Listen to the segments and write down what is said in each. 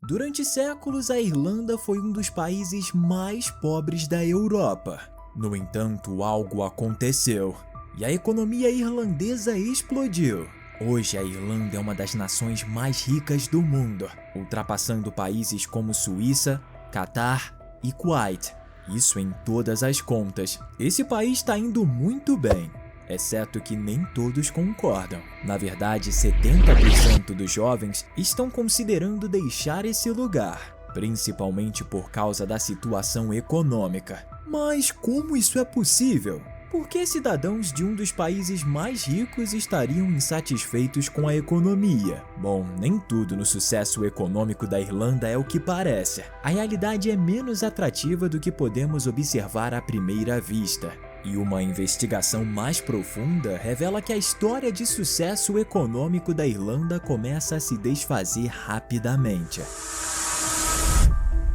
Durante séculos, a Irlanda foi um dos países mais pobres da Europa. No entanto, algo aconteceu e a economia irlandesa explodiu. Hoje, a Irlanda é uma das nações mais ricas do mundo, ultrapassando países como Suíça, Catar e Kuwait. Isso em todas as contas. Esse país está indo muito bem, exceto que nem todos concordam. Na verdade, 70% dos jovens estão considerando deixar esse lugar, principalmente por causa da situação econômica. Mas como isso é possível? Por que cidadãos de um dos países mais ricos estariam insatisfeitos com a economia? Bom, nem tudo no sucesso econômico da Irlanda é o que parece. A realidade é menos atrativa do que podemos observar à primeira vista. E uma investigação mais profunda revela que a história de sucesso econômico da Irlanda começa a se desfazer rapidamente.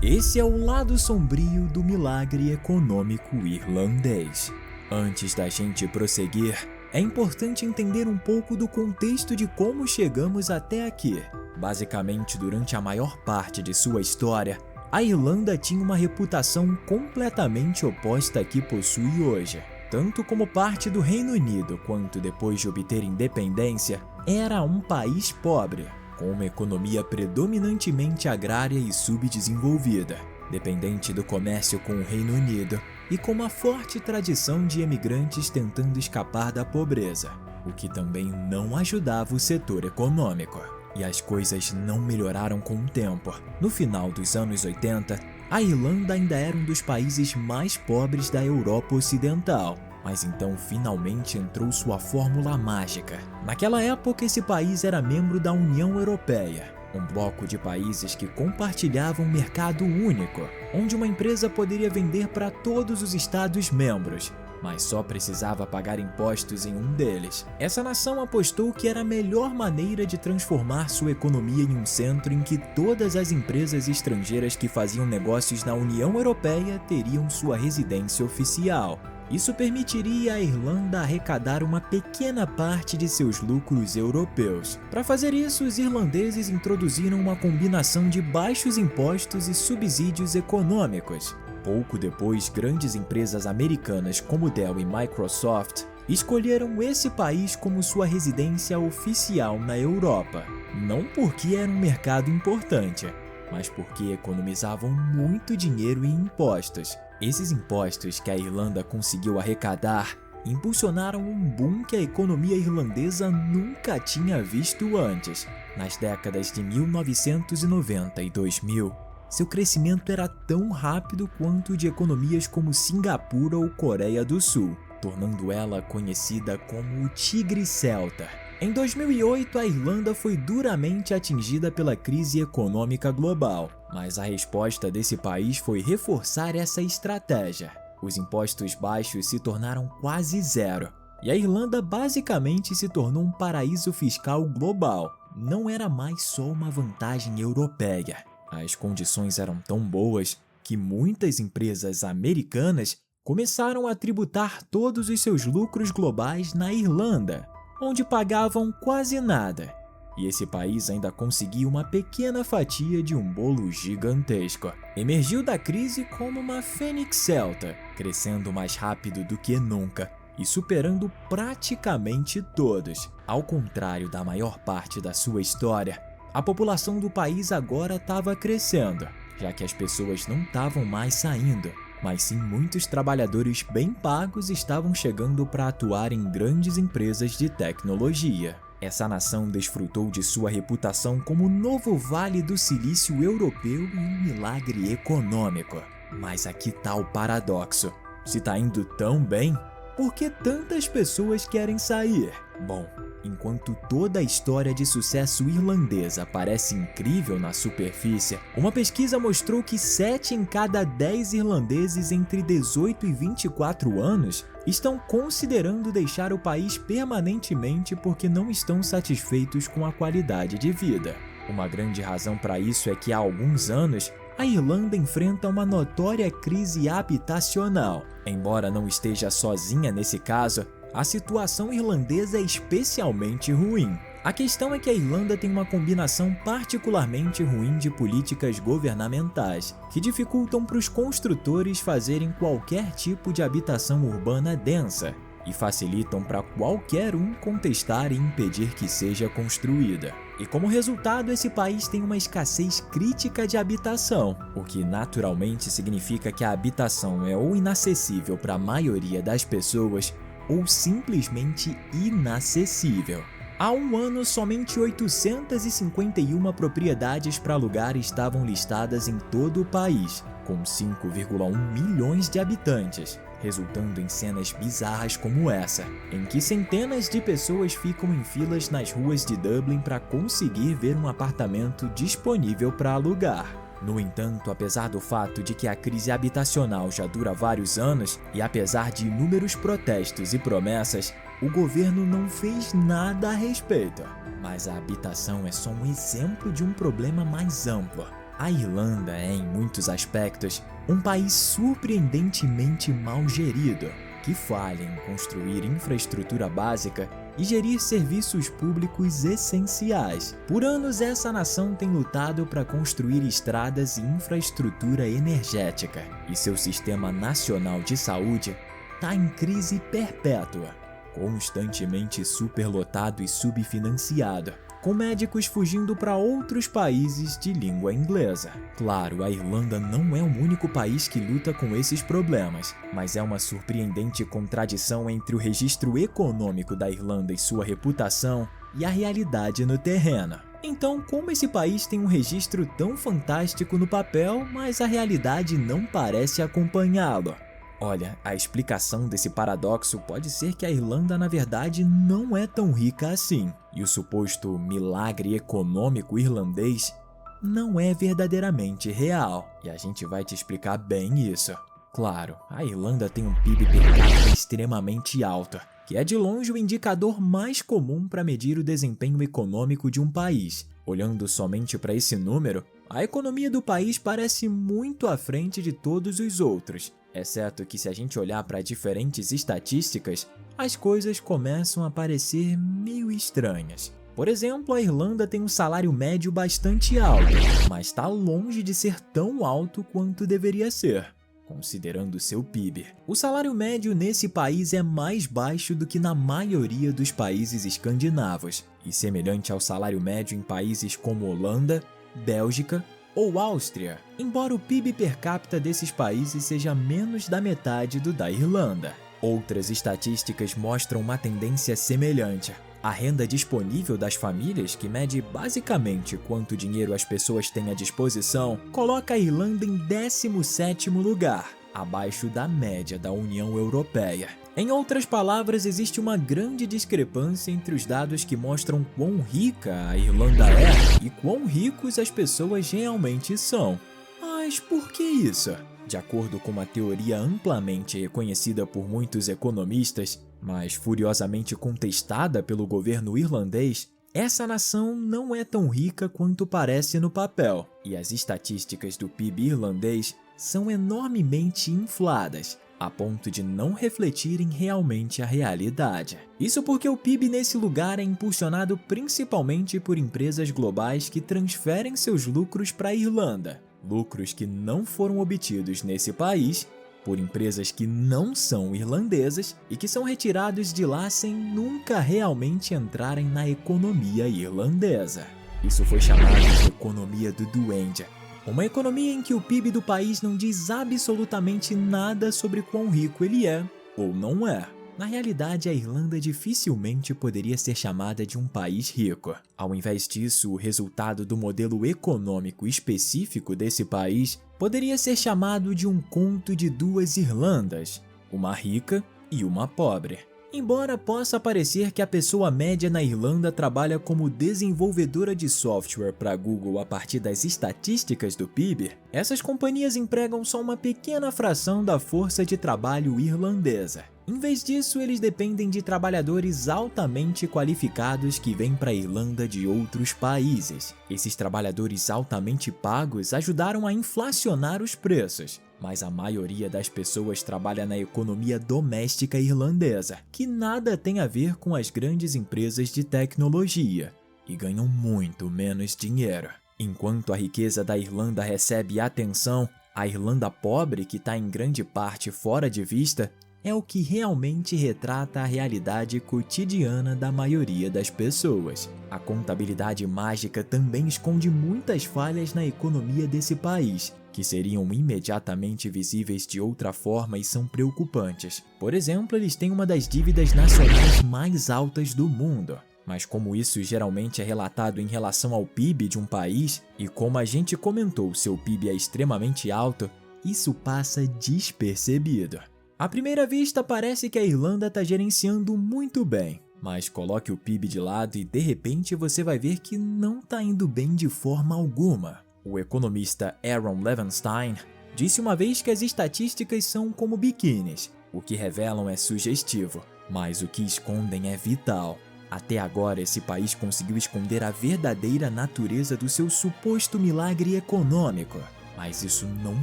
Esse é o lado sombrio do milagre econômico irlandês. Antes da gente prosseguir, é importante entender um pouco do contexto de como chegamos até aqui. Basicamente, durante a maior parte de sua história, a Irlanda tinha uma reputação completamente oposta à que possui hoje. Tanto como parte do Reino Unido, quanto depois de obter independência, era um país pobre, com uma economia predominantemente agrária e subdesenvolvida, dependente do comércio com o Reino Unido e com uma forte tradição de imigrantes tentando escapar da pobreza, o que também não ajudava o setor econômico. E as coisas não melhoraram com o tempo. No final dos anos 80, a Irlanda ainda era um dos países mais pobres da Europa Ocidental, mas então finalmente entrou sua fórmula mágica. Naquela época, esse país era membro da União Europeia, um bloco de países que compartilhavam um mercado único, onde uma empresa poderia vender para todos os Estados-membros, mas só precisava pagar impostos em um deles. Essa nação apostou que era a melhor maneira de transformar sua economia em um centro em que todas as empresas estrangeiras que faziam negócios na União Europeia teriam sua residência oficial. Isso permitiria à Irlanda arrecadar uma pequena parte de seus lucros europeus. Para fazer isso, os irlandeses introduziram uma combinação de baixos impostos e subsídios econômicos. Pouco depois, grandes empresas americanas como Dell e Microsoft escolheram esse país como sua residência oficial na Europa. Não porque era um mercado importante, mas porque economizavam muito dinheiro em impostos. Esses impostos que a Irlanda conseguiu arrecadar impulsionaram um boom que a economia irlandesa nunca tinha visto antes. Nas décadas de 1990 e 2000, seu crescimento era tão rápido quanto o de economias como Singapura ou Coreia do Sul, tornando ela conhecida como o Tigre Celta. Em 2008, a Irlanda foi duramente atingida pela crise econômica global, mas a resposta desse país foi reforçar essa estratégia. Os impostos baixos se tornaram quase zero, e a Irlanda basicamente se tornou um paraíso fiscal global. Não era mais só uma vantagem europeia. As condições eram tão boas que muitas empresas americanas começaram a tributar todos os seus lucros globais na Irlanda, onde pagavam quase nada. E esse país ainda conseguiu uma pequena fatia de um bolo gigantesco. Emergiu da crise como uma fênix celta, crescendo mais rápido do que nunca e superando praticamente todos. Ao contrário da maior parte da sua história, a população do país agora estava crescendo, já que as pessoas não estavam mais saindo, mas sim muitos trabalhadores bem pagos estavam chegando para atuar em grandes empresas de tecnologia. Essa nação desfrutou de sua reputação como o novo Vale do Silício europeu e um milagre econômico. Mas aqui está o paradoxo. Se está indo tão bem, por que tantas pessoas querem sair? Bom, enquanto toda a história de sucesso irlandesa parece incrível na superfície, uma pesquisa mostrou que 7 em cada 10 irlandeses entre 18 e 24 anos estão considerando deixar o país permanentemente porque não estão satisfeitos com a qualidade de vida. Uma grande razão para isso é que há alguns anos, a Irlanda enfrenta uma notória crise habitacional. Embora não esteja sozinha nesse caso, a situação irlandesa é especialmente ruim. A questão é que a Irlanda tem uma combinação particularmente ruim de políticas governamentais, que dificultam para os construtores fazerem qualquer tipo de habitação urbana densa e facilitam para qualquer um contestar e impedir que seja construída. E como resultado, esse país tem uma escassez crítica de habitação, o que naturalmente significa que a habitação é ou inacessível para a maioria das pessoas ou simplesmente inacessível. Há um ano, somente 851 propriedades para alugar estavam listadas em todo o país, com 5,1 milhões de habitantes, resultando em cenas bizarras como essa, em que centenas de pessoas ficam em filas nas ruas de Dublin para conseguir ver um apartamento disponível para alugar. No entanto, apesar do fato de que a crise habitacional já dura vários anos e apesar de inúmeros protestos e promessas, o governo não fez nada a respeito. Mas a habitação é só um exemplo de um problema mais amplo. A Irlanda é, em muitos aspectos, um país surpreendentemente mal gerido, que falha em construir infraestrutura básica e gerir serviços públicos essenciais. Por anos, essa nação tem lutado para construir estradas e infraestrutura energética, e seu sistema nacional de saúde está em crise perpétua, constantemente superlotado e subfinanciado, com médicos fugindo para outros países de língua inglesa. Claro, a Irlanda não é o único país que luta com esses problemas, mas é uma surpreendente contradição entre o registro econômico da Irlanda e sua reputação e a realidade no terreno. Então, como esse país tem um registro tão fantástico no papel, mas a realidade não parece acompanhá-lo? Olha, a explicação desse paradoxo pode ser que a Irlanda na verdade não é tão rica assim, e o suposto milagre econômico irlandês não é verdadeiramente real, e a gente vai te explicar bem isso. Claro, a Irlanda tem um PIB per capita extremamente alto, que é de longe o indicador mais comum para medir o desempenho econômico de um país. Olhando somente para esse número, a economia do país parece muito à frente de todos os outros, exceto que se a gente olhar para diferentes estatísticas, as coisas começam a parecer meio estranhas. Por exemplo, a Irlanda tem um salário médio bastante alto, mas está longe de ser tão alto quanto deveria ser, considerando seu PIB. O salário médio nesse país é mais baixo do que na maioria dos países escandinavos, e semelhante ao salário médio em países como Holanda, Bélgica ou Áustria, embora o PIB per capita desses países seja menos da metade do da Irlanda. Outras estatísticas mostram uma tendência semelhante. A renda disponível das famílias, que mede basicamente quanto dinheiro as pessoas têm à disposição, coloca a Irlanda em 17º lugar, abaixo da média da União Europeia. Em outras palavras, existe uma grande discrepância entre os dados que mostram quão rica a Irlanda é e quão ricos as pessoas realmente são. Mas por que isso? De acordo com uma teoria amplamente reconhecida por muitos economistas, mas furiosamente contestada pelo governo irlandês, essa nação não é tão rica quanto parece no papel, e as estatísticas do PIB irlandês são enormemente infladas, a ponto de não refletirem realmente a realidade. Isso porque o PIB nesse lugar é impulsionado principalmente por empresas globais que transferem seus lucros para a Irlanda, lucros que não foram obtidos nesse país por empresas que não são irlandesas e que são retirados de lá sem nunca realmente entrarem na economia irlandesa. Isso foi chamado de economia do duende. Uma economia em que o PIB do país não diz absolutamente nada sobre quão rico ele é ou não é. Na realidade, a Irlanda dificilmente poderia ser chamada de um país rico. Ao invés disso, o resultado do modelo econômico específico desse país poderia ser chamado de um conto de duas Irlandas, uma rica e uma pobre. Embora possa parecer que a pessoa média na Irlanda trabalha como desenvolvedora de software para a Google a partir das estatísticas do PIB, essas companhias empregam só uma pequena fração da força de trabalho irlandesa. Em vez disso, eles dependem de trabalhadores altamente qualificados que vêm para a Irlanda de outros países. Esses trabalhadores altamente pagos ajudaram a inflacionar os preços, mas a maioria das pessoas trabalha na economia doméstica irlandesa, que nada tem a ver com as grandes empresas de tecnologia. e ganham muito menos dinheiro. Enquanto a riqueza da Irlanda recebe atenção, a Irlanda pobre, que está em grande parte fora de vista, é o que realmente retrata a realidade cotidiana da maioria das pessoas. A contabilidade mágica também esconde muitas falhas na economia desse país, que seriam imediatamente visíveis de outra forma e são preocupantes. Por exemplo, eles têm uma das dívidas nacionais mais altas do mundo. Mas como isso geralmente é relatado em relação ao PIB de um país, e como a gente comentou, seu PIB é extremamente alto, isso passa despercebido. À primeira vista, parece que a Irlanda está gerenciando muito bem, mas coloque o PIB de lado e de repente você vai ver que não está indo bem de forma alguma. O economista Aaron Levenstein disse uma vez que as estatísticas são como biquínis. O que revelam é sugestivo, mas o que escondem é vital. Até agora, esse país conseguiu esconder a verdadeira natureza do seu suposto milagre econômico. Mas isso não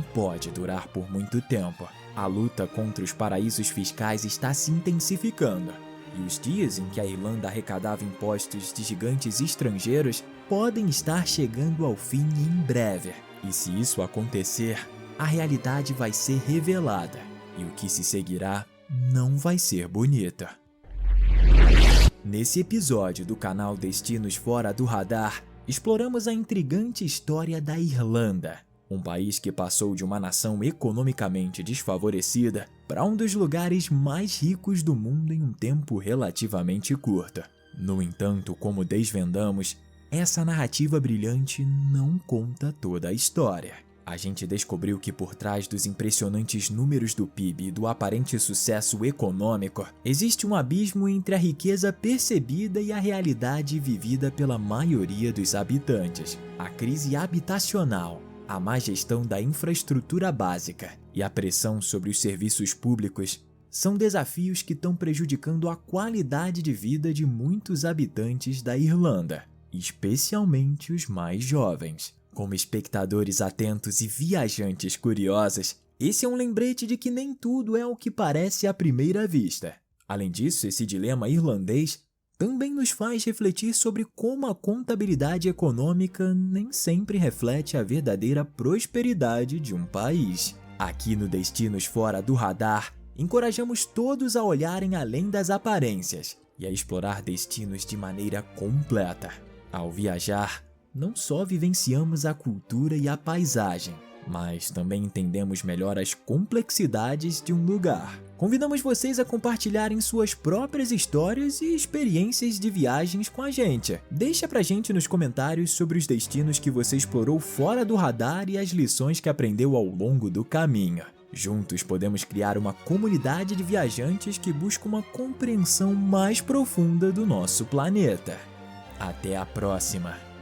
pode durar por muito tempo. A luta contra os paraísos fiscais está se intensificando. E os dias em que a Irlanda arrecadava impostos de gigantes estrangeiros podem estar chegando ao fim em breve. E se isso acontecer, a realidade vai ser revelada. E o que se seguirá não vai ser bonito. Nesse episódio do canal Destinos Fora do Radar, exploramos a intrigante história da Irlanda, um país que passou de uma nação economicamente desfavorecida para um dos lugares mais ricos do mundo em um tempo relativamente curto. No entanto, como desvendamos, essa narrativa brilhante não conta toda a história. A gente descobriu que por trás dos impressionantes números do PIB e do aparente sucesso econômico, existe um abismo entre a riqueza percebida e a realidade vivida pela maioria dos habitantes. A crise habitacional, a má gestão da infraestrutura básica e a pressão sobre os serviços públicos são desafios que estão prejudicando a qualidade de vida de muitos habitantes da Irlanda, especialmente os mais jovens. Como espectadores atentos e viajantes curiosos, esse é um lembrete de que nem tudo é o que parece à primeira vista. Além disso, esse dilema irlandês também nos faz refletir sobre como a contabilidade econômica nem sempre reflete a verdadeira prosperidade de um país. Aqui no Destinos Fora do Radar, encorajamos todos a olharem além das aparências e a explorar destinos de maneira completa. Ao viajar, não só vivenciamos a cultura e a paisagem, mas também entendemos melhor as complexidades de um lugar. Convidamos vocês a compartilharem suas próprias histórias e experiências de viagens com a gente. Deixa pra gente nos comentários sobre os destinos que você explorou fora do radar e as lições que aprendeu ao longo do caminho. Juntos podemos criar uma comunidade de viajantes que busca uma compreensão mais profunda do nosso planeta. Até a próxima!